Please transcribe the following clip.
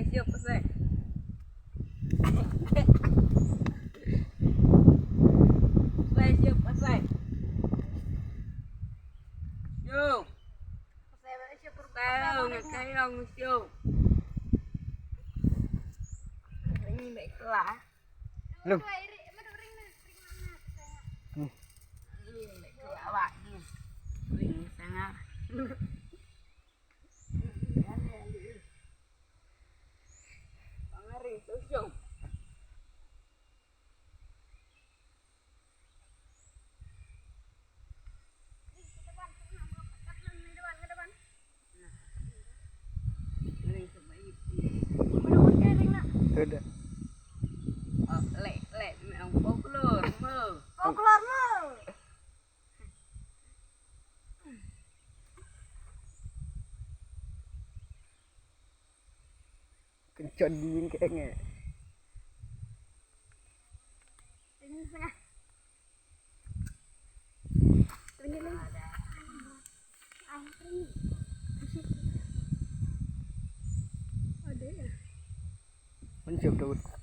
siap selesai. Siap selesai. Yo. Saya siap Tahu ngakai ông siêu. Ini baiklah. Lu. Awak ni. Ring sangat. Pangari susung. Udah. Lek memang folklor mơ. Folklor mu. Kencot dingin kayaknya. Ini setengah. Tinggi lagi. Mencium Daud.